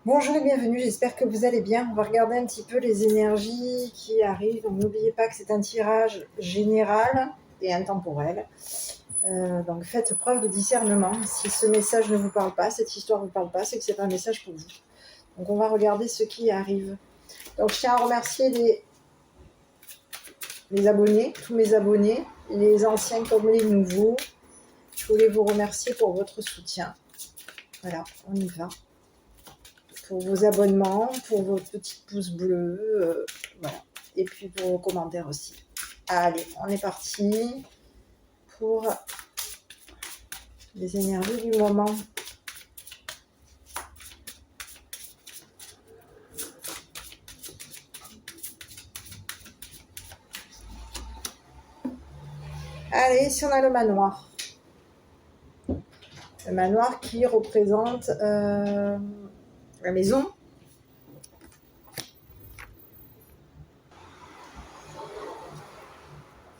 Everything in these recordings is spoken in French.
Bonjour et bienvenue, j'espère que vous allez bien. On va regarder un petit peu les énergies qui arrivent. Donc n'oubliez pas que c'est un tirage général et intemporel. Donc faites preuve de discernement. Si ce message ne vous parle pas, cette histoire ne vous parle pas, c'est que ce n'est pas un message pour vous. Donc on va regarder ce qui arrive. Donc je tiens à remercier les abonnés, tous mes abonnés, les anciens comme les nouveaux. Je voulais vous remercier pour votre soutien. Voilà, on y va. Pour vos abonnements, pour vos petits pouces bleus, voilà. Et puis pour vos commentaires aussi. Allez, on est parti pour les énergies du moment. Allez, si on a le manoir. Le manoir qui représente la maison.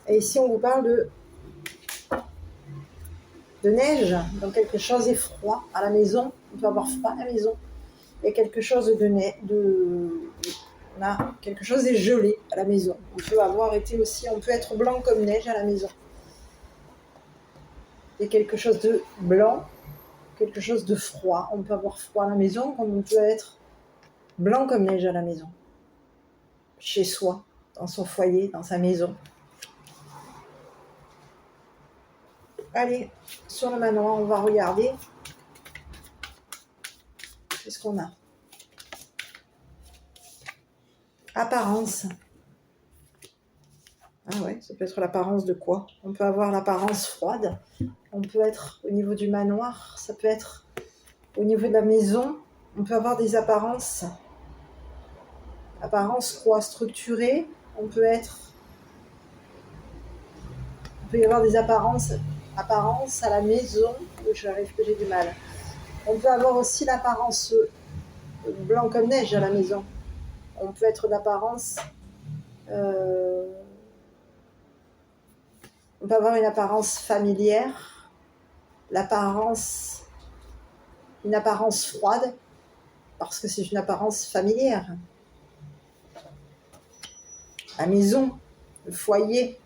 Et ici, on vous parle de neige, donc quelque chose est froid à la maison. On peut avoir froid à la maison. Il y a quelque chose quelque chose est gelé à la maison. On peut être blanc comme neige à la maison. Il y a quelque chose de blanc, quelque chose de froid. On peut avoir froid à la maison, comme on peut être blanc comme neige à la maison. Chez soi, dans son foyer, dans sa maison. Allez, sur le manoir, on va regarder. Qu'est-ce qu'on a? Apparence. Ah ouais, ça peut être l'apparence de quoi? On peut avoir l'apparence froide. On peut être au niveau du manoir. Ça peut être au niveau de la maison. On peut avoir des apparences. Apparence quoi? Structurée. On peut y avoir des apparences à la maison. J'arrive que j'ai du mal. On peut avoir aussi l'apparence blanc comme neige à la maison. On peut être d'apparence. On peut avoir une apparence familière, une apparence froide, parce que c'est une apparence familière. La maison, le foyer.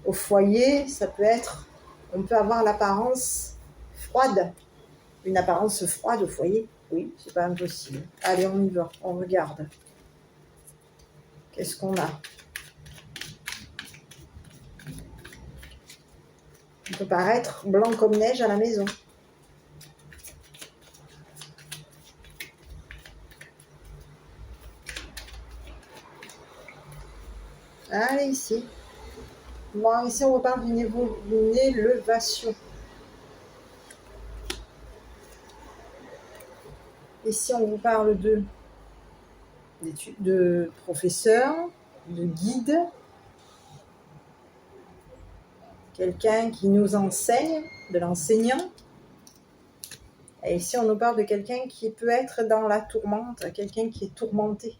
Au foyer, on peut avoir l'apparence froide. Une apparence froide au foyer, oui, c'est pas impossible. Allez, on y va, on regarde. Qu'est-ce qu'on a? On peut paraître blanc comme neige à la maison. Allez, ici. Bon, ici, on parle d'une élévation. Ici, on vous parle de professeur, de guide, quelqu'un qui nous enseigne, de l'enseignant. Et ici, on nous parle de quelqu'un qui peut être dans la tourmente, quelqu'un qui est tourmenté.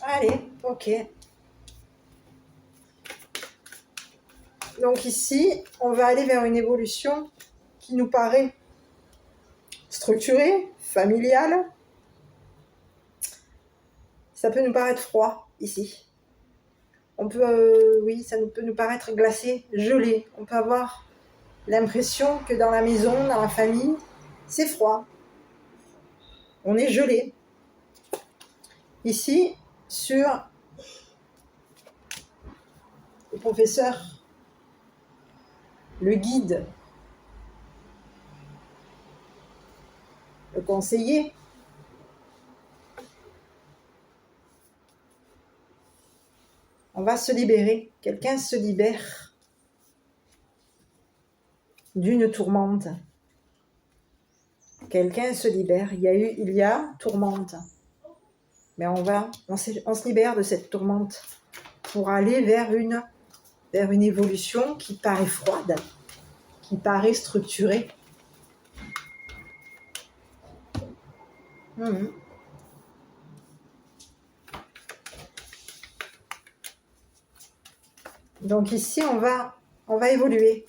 Allez, ok. Donc ici, on va aller vers une évolution qui nous paraît structurée, familiale. Ça peut nous paraître froid ici. Ça peut nous paraître glacé, gelé. On peut avoir l'impression que dans la maison, dans la famille, c'est froid. On est gelé. Ici, sur le professeur, le guide, le conseiller, on va se libérer. Quelqu'un se libère d'une tourmente. Quelqu'un se libère. Il y a tourmente. Mais on se libère de cette tourmente pour aller vers une évolution qui paraît froide, qui paraît structurée. Donc ici, on va évoluer.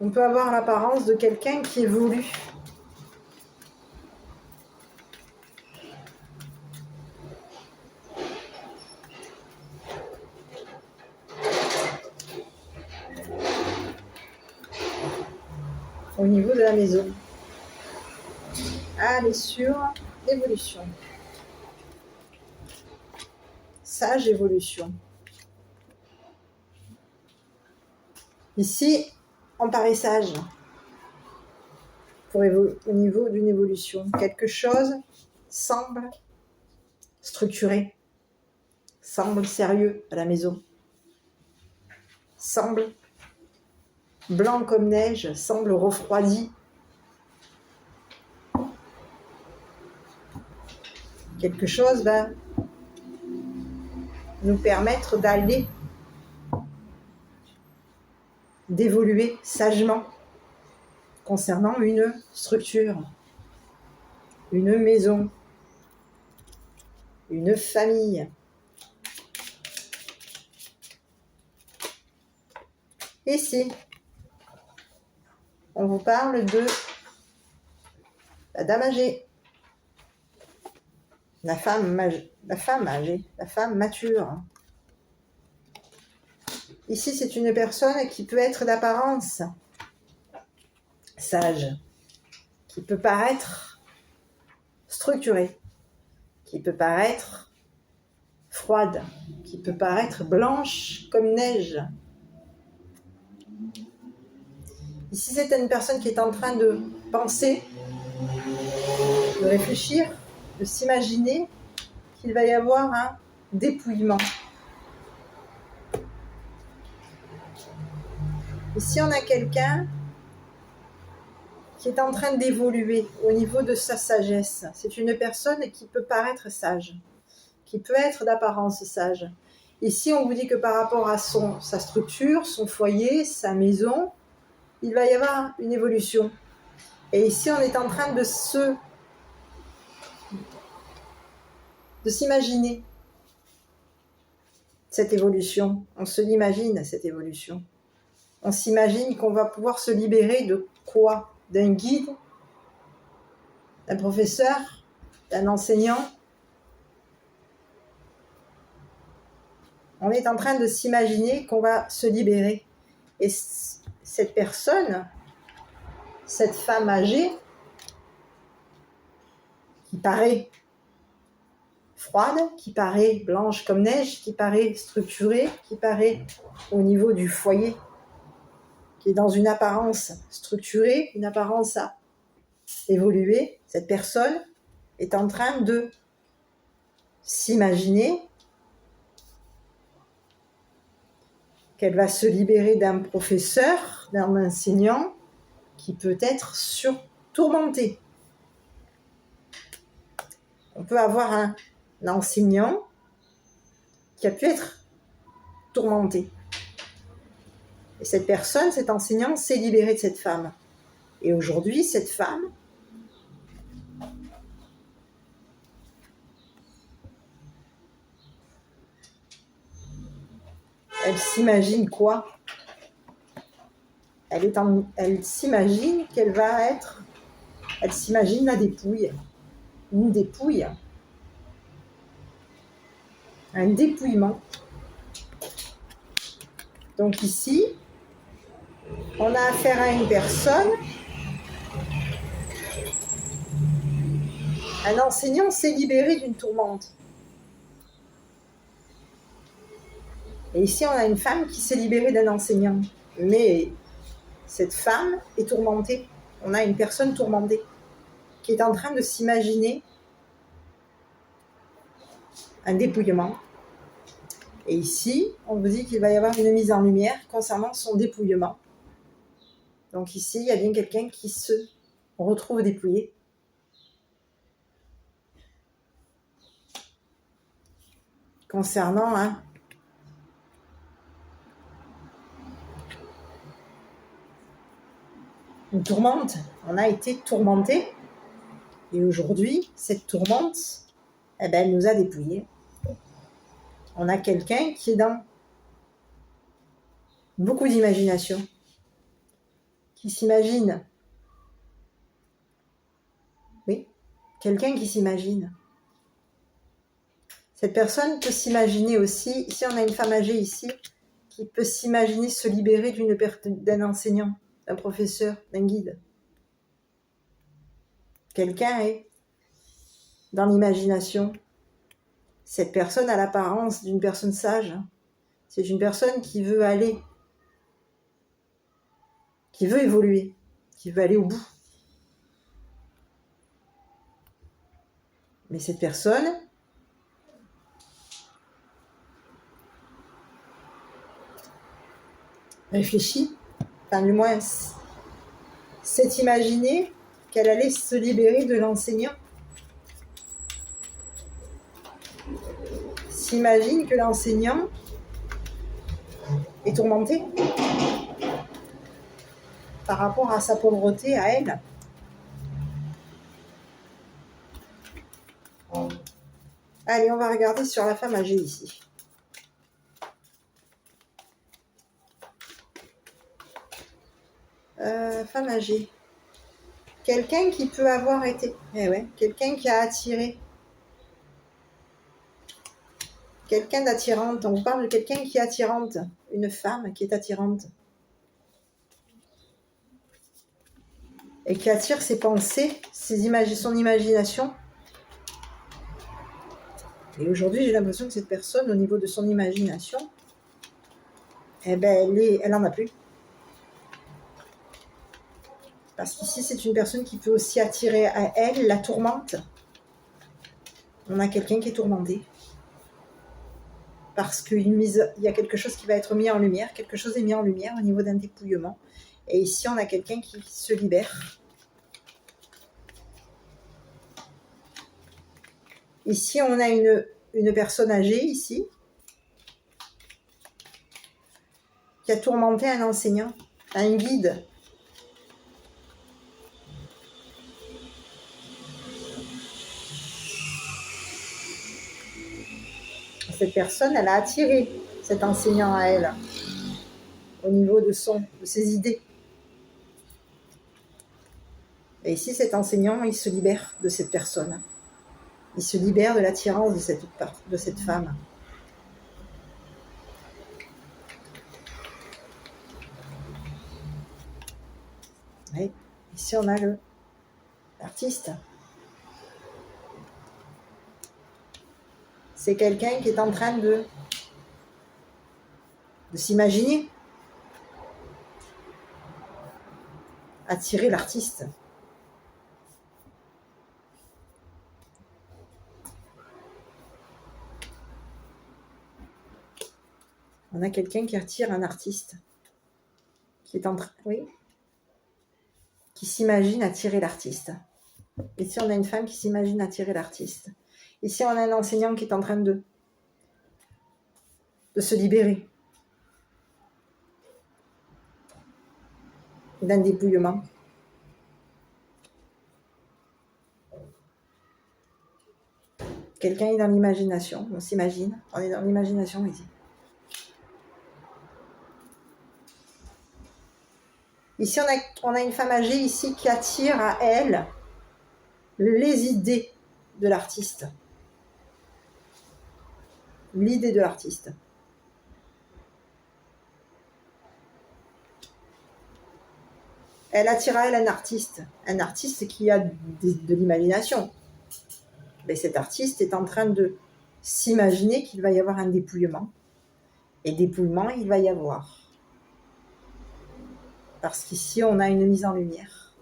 on peut avoir l'apparence de quelqu'un qui évolue. Au niveau de la maison. Allez sur l'évolution. Sage évolution. Ici, on paraît sage au niveau d'une évolution. Quelque chose semble structuré, semble sérieux à la maison, semble blanc comme neige, semble refroidi. Quelque chose va nous permettre d'aller, d'évoluer sagement concernant une structure, une maison, une famille. Ici, on vous parle de la dame âgée, la femme âgée, la femme mature. Ici, c'est une personne qui peut être d'apparence sage, qui peut paraître structurée, qui peut paraître froide, qui peut paraître blanche comme neige. Ici, c'est une personne qui est en train de penser, de réfléchir, de s'imaginer qu'il va y avoir un dépouillement. Ici, on a quelqu'un qui est en train d'évoluer au niveau de sa sagesse. C'est une personne qui peut paraître sage, qui peut être d'apparence sage. Ici, on vous dit que par rapport à sa structure, son foyer, sa maison, il va y avoir une évolution. Et ici, on est en train de s'imaginer cette évolution. On se l'imagine, cette évolution. On s'imagine qu'on va pouvoir se libérer de quoi? D'un guide, d'un professeur, d'un enseignant. On est en train de s'imaginer qu'on va se libérer. Et cette personne, cette femme âgée, qui paraît froide, qui paraît blanche comme neige, qui paraît structurée, qui paraît au niveau du foyer, qui est dans une apparence structurée, une apparence à évoluer, cette personne est en train de s'imaginer qu'elle va se libérer d'un professeur, d'un enseignant qui peut être tourmenté. On peut avoir un enseignant qui a pu être tourmenté. Et cette personne, cet enseignant, s'est libéré de cette femme. Et aujourd'hui, cette femme elle s'imagine quoi? Elle s'imagine qu'elle va être... Elle s'imagine la dépouille. Une dépouille. Un dépouillement. Donc ici, on a affaire à une personne. Un enseignant s'est libéré d'une tourmente. Et ici, on a une femme qui s'est libérée d'un enseignant. Mais cette femme est tourmentée. On a une personne tourmentée qui est en train de s'imaginer un dépouillement. Et ici, on vous dit qu'il va y avoir une mise en lumière concernant son dépouillement. Donc ici, il y a bien quelqu'un qui se retrouve dépouillé. Concernant une tourmente, on a été tourmenté. Et aujourd'hui, cette tourmente, elle nous a dépouillés. On a quelqu'un qui est dans beaucoup d'imagination, qui s'imagine. Oui, quelqu'un qui s'imagine. Cette personne peut s'imaginer aussi, ici on a une femme âgée ici, qui peut s'imaginer se libérer d'un enseignant, d'un professeur, d'un guide. Quelqu'un est dans l'imagination. Cette personne a l'apparence d'une personne sage. C'est une personne qui veut aller, qui veut évoluer, qui veut aller au bout. Mais cette personne réfléchit, enfin du moins s'est imaginé qu'elle allait se libérer de l'enseignant. S'imagine que l'enseignant est tourmenté par rapport à sa pauvreté à elle. Allez, on va regarder sur la femme âgée ici. Femme âgée. Quelqu'un qui peut avoir été... quelqu'un qui a attiré. Quelqu'un d'attirante. On vous parle de quelqu'un qui est attirante. Une femme qui est attirante. Et qui attire ses pensées, son imagination. Et aujourd'hui, j'ai l'impression que cette personne, au niveau de son imagination, elle en a plus. Parce qu'ici, c'est une personne qui peut aussi attirer à elle la tourmente. On a quelqu'un qui est tourmenté. Parce qu'il y a quelque chose qui va être mis en lumière. Quelque chose est mis en lumière au niveau d'un dépouillement. Et ici, on a quelqu'un qui se libère. Ici, on a une personne âgée, ici, qui a tourmenté un enseignant, un guide. Cette personne, elle a attiré cet enseignant à elle, au niveau de ses idées. Et ici, cet enseignant, il se libère de cette personne. Il se libère de l'attirance de cette femme. Oui. Ici, on a l'artiste. C'est quelqu'un qui est en train de s'imaginer. Attirer l'artiste. On a quelqu'un qui attire un artiste. Qui est en train... Oui. Qui s'imagine attirer l'artiste. Ici, on a une femme qui s'imagine attirer l'artiste. Ici, on a un enseignant qui est en train de se libérer d'un dépouillement. Quelqu'un est dans l'imagination, on s'imagine, on est dans l'imagination ici. Ici, on a une femme âgée ici qui attire à elle les idées de l'artiste. L'idée de l'artiste. Elle attire à elle un artiste qui a de l'imagination. Mais cet artiste est en train de s'imaginer qu'il va y avoir un dépouillement. Et dépouillement, il va y avoir. Parce qu'ici, on a une mise en lumière.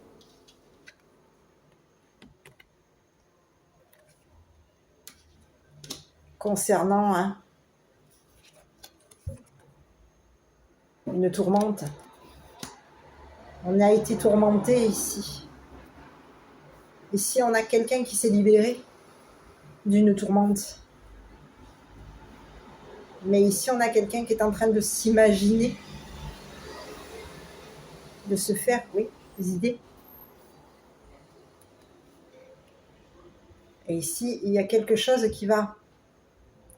Concernant une tourmente. On a été tourmenté ici. Ici, on a quelqu'un qui s'est libéré d'une tourmente. Mais ici, on a quelqu'un qui est en train de s'imaginer, de se faire, des idées. Et ici, il y a quelque chose qui va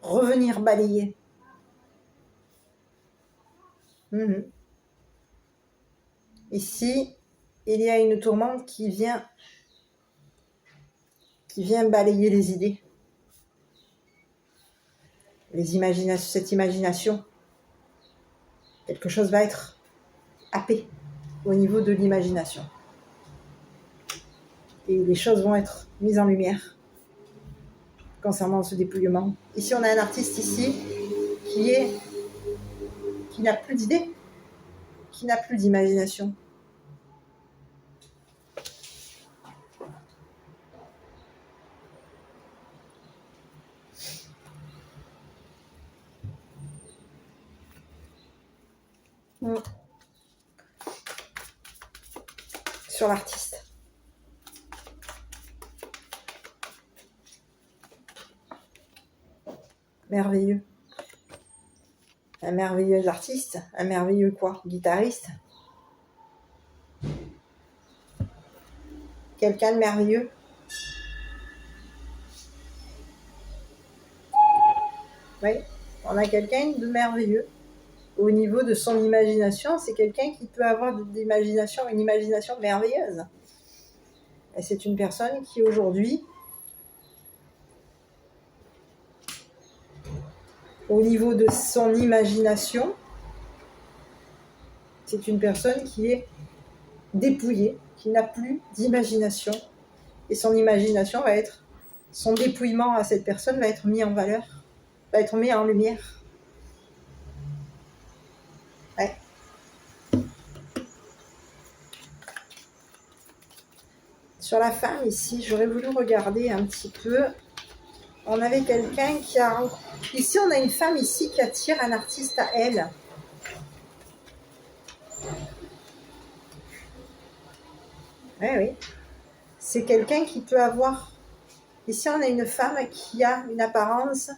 revenir balayer. Ici, il y a une tourmente qui vient balayer les idées, cette imagination. Quelque chose va être happé au niveau de l'imagination. Et les choses vont être mises en lumière concernant ce dépouillement. Ici, on a un artiste ici qui n'a plus d'idées, qui n'a plus d'imagination. Sur l'artiste. Merveilleux. Un merveilleux artiste, un merveilleux quoi? Guitariste. Quelqu'un de merveilleux. Oui, on a quelqu'un de merveilleux. Au niveau de son imagination, c'est quelqu'un qui peut avoir une imagination merveilleuse. Et c'est une personne qui aujourd'hui, au niveau de son imagination, c'est une personne qui est dépouillée, qui n'a plus d'imagination. Et son dépouillement à cette personne va être mis en valeur, va être mis en lumière. Ouais. Sur la femme ici, j'aurais voulu regarder un petit peu. On avait quelqu'un qui a... Ici, on a une femme ici qui attire un artiste à elle. Oui. C'est quelqu'un qui peut avoir... Ici, on a une femme qui a une apparence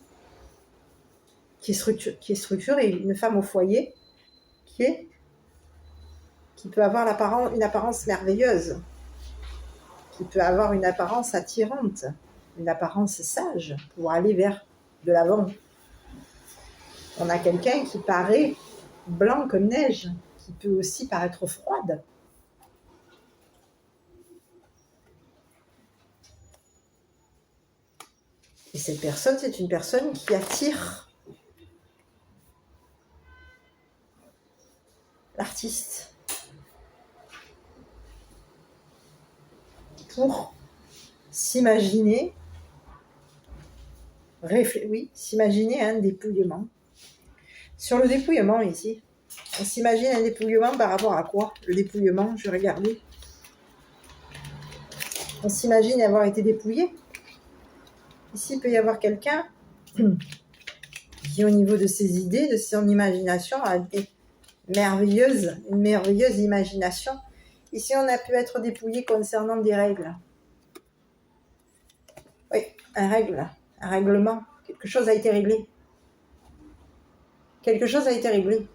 qui est structurée, une femme au foyer qui peut avoir une apparence merveilleuse, qui peut avoir une apparence attirante, une apparence sage pour aller vers de l'avant. On a quelqu'un qui paraît blanc comme neige, qui peut aussi paraître froide. Et cette personne, c'est une personne qui attire l'artiste pour s'imaginer un dépouillement. Sur le dépouillement ici, on s'imagine un dépouillement par rapport à quoi? Le dépouillement, je vais regarder. On s'imagine avoir été dépouillé. Ici, il peut y avoir quelqu'un qui, au niveau de ses idées, de son imagination, a une merveilleuse imagination. Ici, on a pu être dépouillé concernant des règles. Oui, un règlement. Quelque chose a été réglé. Quelque chose a été réglé.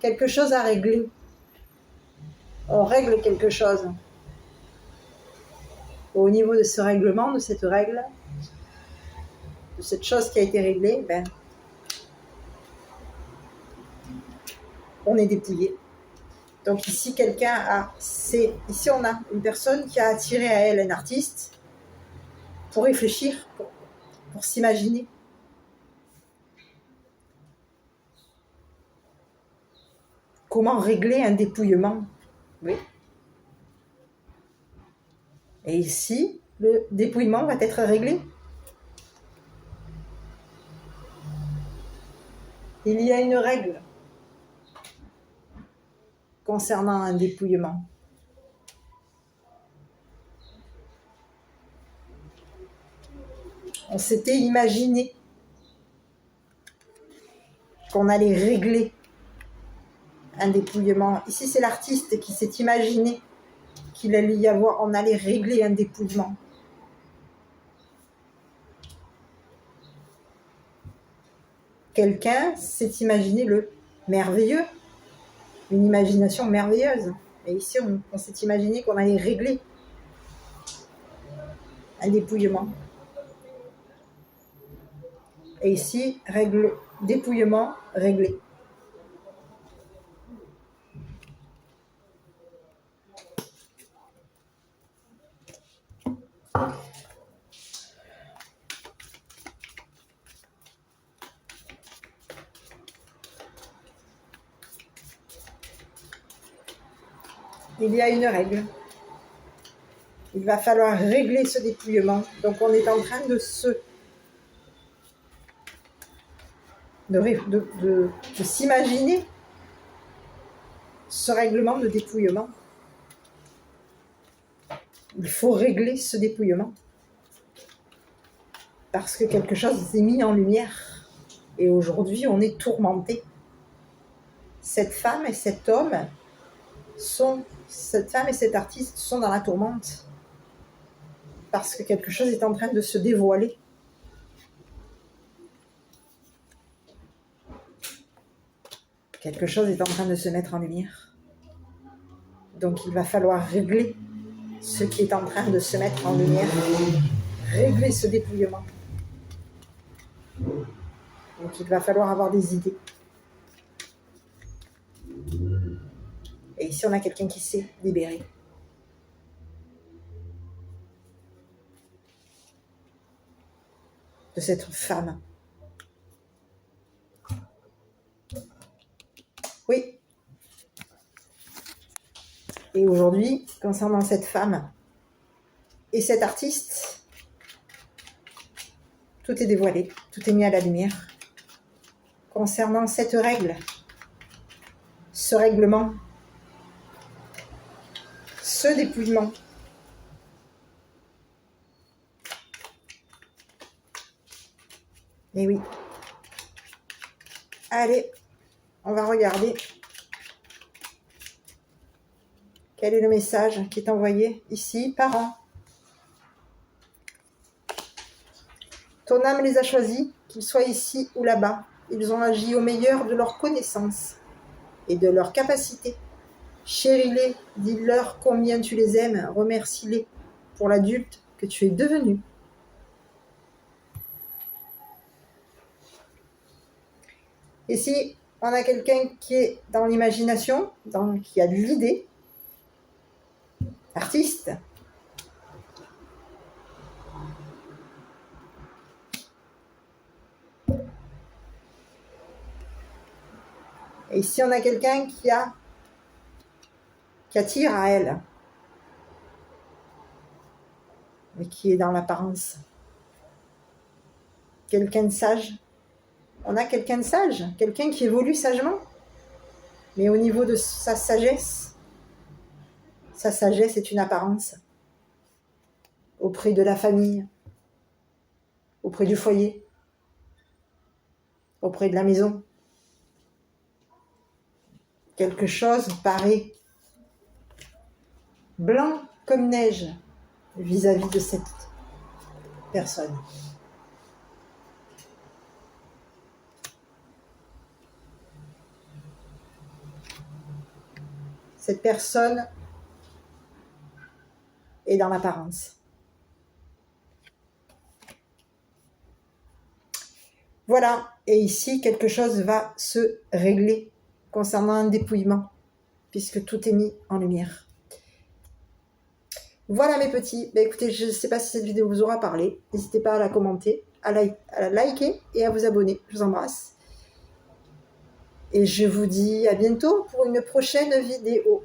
Quelque chose à régler. On règle quelque chose. Au niveau de ce règlement, de cette règle, de cette chose qui a été réglée, on est dépouillé. Donc ici, ici on a une personne qui a attiré à elle un artiste pour réfléchir, pour s'imaginer. Comment régler un dépouillement? Oui. Et ici, le dépouillement va être réglé. Il y a une règle concernant un dépouillement. On s'était imaginé qu'on allait régler un dépouillement. Ici, c'est l'artiste qui s'est imaginé qu'il allait y avoir, on allait régler un dépouillement. Quelqu'un s'est imaginé le merveilleux, une imagination merveilleuse. Et ici, on s'est imaginé qu'on allait régler un dépouillement. Et ici, dépouillement réglé. Il y a une règle. Il va falloir régler ce dépouillement. Donc on est en train de s'imaginer ce règlement de dépouillement. Il faut régler ce dépouillement. Parce que quelque chose est mis en lumière. Et aujourd'hui, on est tourmenté. Cette femme et cet homme cette femme et cet artiste sont dans la tourmente. Parce que quelque chose est en train de se dévoiler. Quelque chose est en train de se mettre en lumière. Donc il va falloir régler ce qui est en train de se mettre en lumière. Régler ce dépouillement. Donc il va falloir avoir des idées. Et ici on a quelqu'un qui s'est libéré. De cette femme. Oui. Et aujourd'hui, concernant cette femme et cet artiste, tout est dévoilé, tout est mis à la lumière. Concernant cette règle, ce règlement, ce dépouillement, et oui. Allez, on va regarder quel est le message qui est envoyé ici. Parents, ton âme les a choisis, qu'ils soient ici ou là-bas. Ils ont agi au meilleur de leur connaissance et de leur capacité. Chéris-les, dis-leur combien tu les aimes, remercie-les pour l'adulte que tu es devenu. Ici, on a quelqu'un qui est dans l'imagination, qui a de l'idée, artiste. Et ici, on a quelqu'un qui attire à elle, mais qui est dans l'apparence. Quelqu'un de sage. On a quelqu'un de sage, quelqu'un qui évolue sagement, mais au niveau de sa sagesse est une apparence auprès de la famille, auprès du foyer, auprès de la maison. Quelque chose paraît blanc comme neige vis-à-vis de cette personne. Cette personne est dans l'apparence. Voilà, et ici, quelque chose va se régler concernant un dépouillement, puisque tout est mis en lumière. Voilà mes petits, écoutez, je ne sais pas si cette vidéo vous aura parlé, n'hésitez pas à la commenter, à la liker et à vous abonner, je vous embrasse. Et je vous dis à bientôt pour une prochaine vidéo.